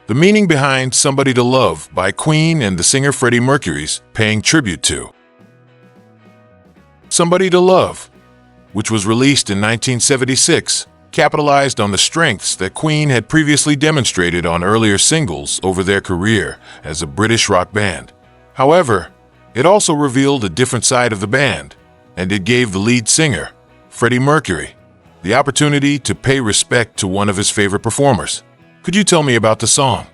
The meaning behind Somebody to Love by Queen and the singer Freddie Mercury's paying tribute to. Somebody to Love, which was released in 1976, capitalized on the strengths that Queen had previously demonstrated on earlier singles over their career as a British rock band. However, it also revealed a different side of the band, and it gave the lead singer, Freddie Mercury, the opportunity to pay respect to one of his favorite performers. Could you tell me about the song?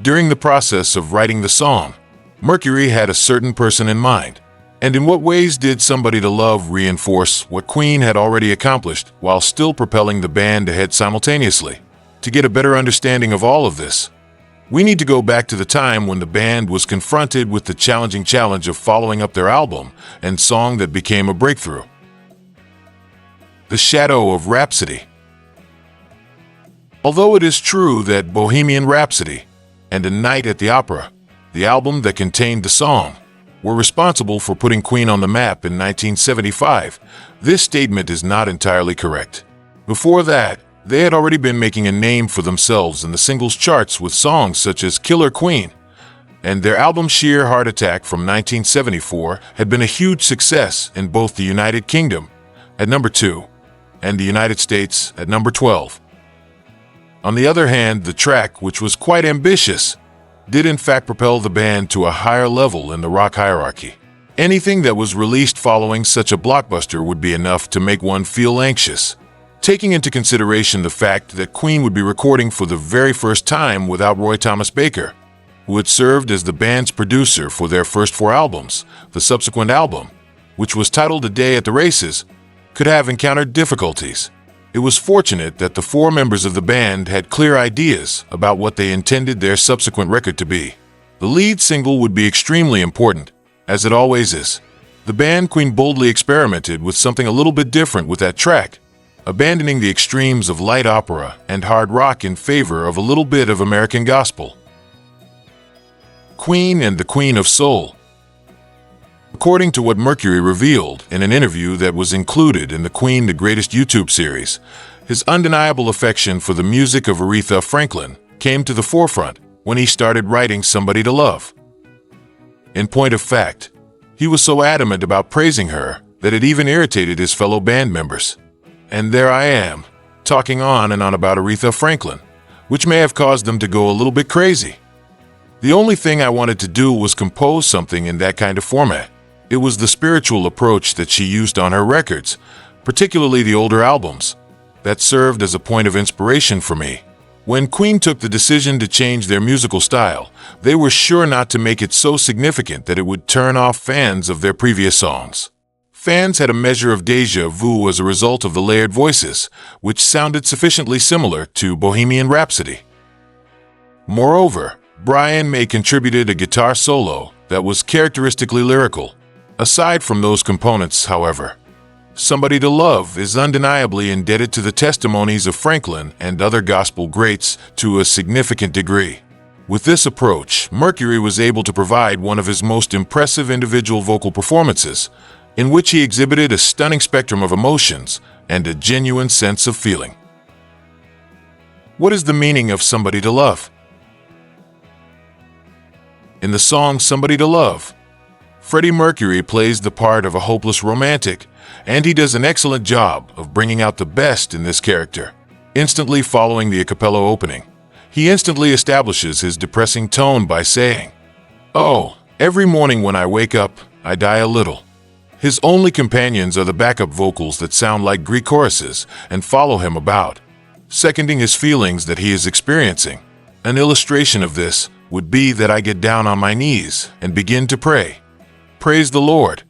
During the process of writing the song, Mercury had a certain person in mind. And in what ways did Somebody to Love reinforce what Queen had already accomplished while still propelling the band ahead simultaneously? To get a better understanding of all of this, we need to go back to the time when the band was confronted with the challenging challenge of following up their album and song that became a breakthrough. The Shadow of Rhapsody. Although it is true that Bohemian Rhapsody and A Night at the Opera, the album that contained the song, were responsible for putting Queen on the map in 1975, this statement is not entirely correct. Before that, they had already been making a name for themselves in the singles charts with songs such as Killer Queen, and their album Sheer Heart Attack from 1974 had been a huge success in both the United Kingdom, at number 2, and the United States at number 12. On the other hand, the track, which was quite ambitious, did in fact propel the band to a higher level in the rock hierarchy. Anything that was released following such a blockbuster would be enough to make one feel anxious, taking into consideration the fact that Queen would be recording for the very first time without Roy Thomas Baker, who had served as the band's producer for their first 4 albums. The subsequent album, which was titled A Day at the Races, could have encountered difficulties. It was fortunate that the 4 members of the band had clear ideas about what they intended their subsequent record to be. The lead single would be extremely important, as it always is. The band Queen boldly experimented with something a little bit different with that track, abandoning the extremes of light opera and hard rock in favor of a little bit of American gospel. Queen and the Queen of Soul. According to what Mercury revealed in an interview that was included in the Queen the Greatest YouTube series, his undeniable affection for the music of Aretha Franklin came to the forefront when he started writing Somebody to Love. In point of fact, he was so adamant about praising her that it even irritated his fellow band members. And there I am, talking on and on about Aretha Franklin, which may have caused them to go a little bit crazy. The only thing I wanted to do was compose something in that kind of format. It was the spiritual approach that she used on her records, particularly the older albums, that served as a point of inspiration for me. When Queen took the decision to change their musical style, they were sure not to make it so significant that it would turn off fans of their previous songs. Fans had a measure of déjà vu as a result of the layered voices, which sounded sufficiently similar to Bohemian Rhapsody. Moreover, Brian May contributed a guitar solo that was characteristically lyrical. Aside from those components, however, Somebody to Love is undeniably indebted to the testimonies of Franklin and other gospel greats to a significant degree. With this approach, Mercury was able to provide one of his most impressive individual vocal performances, in which he exhibited a stunning spectrum of emotions and a genuine sense of feeling. What is the meaning of Somebody to Love? In the song Somebody to Love, Freddie Mercury plays the part of a hopeless romantic, and he does an excellent job of bringing out the best in this character. Instantly following the a cappella opening, he instantly establishes his depressing tone by saying, "Oh, every morning when I wake up, I die a little." His only companions are the backup vocals that sound like Greek choruses and follow him about, seconding his feelings that he is experiencing. An illustration of this would be that I get down on my knees and begin to pray. Praise the Lord.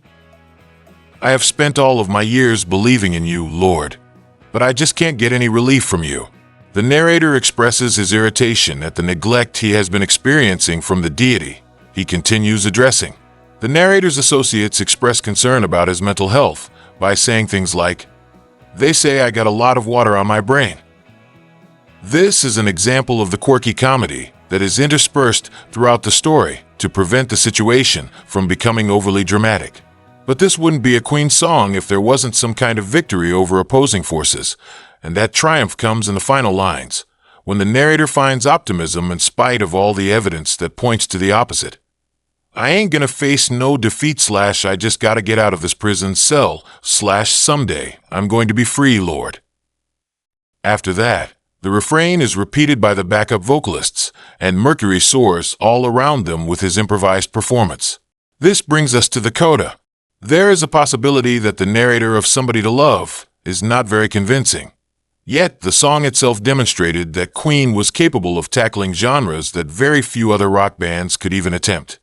I have spent all of my years believing in you, Lord, but I just can't get any relief from you. The narrator expresses his irritation at the neglect he has been experiencing from the deity he continues addressing. The narrator's associates express concern about his mental health by saying things like, "They say I got a lot of water on my brain." This is an example of the quirky comedy that is interspersed throughout the story to prevent the situation from becoming overly dramatic. But this wouldn't be a Queen song if there wasn't some kind of victory over opposing forces, and that triumph comes in the final lines, when the narrator finds optimism in spite of all the evidence that points to the opposite. I ain't gonna face no defeat / I just gotta get out of this prison cell / someday I'm going to be free, Lord. After that, the refrain is repeated by the backup vocalists, and Mercury soars all around them with his improvised performance. This brings us to the coda. There is a possibility that the narrator of Somebody to Love is not very convincing. Yet, the song itself demonstrated that Queen was capable of tackling genres that very few other rock bands could even attempt.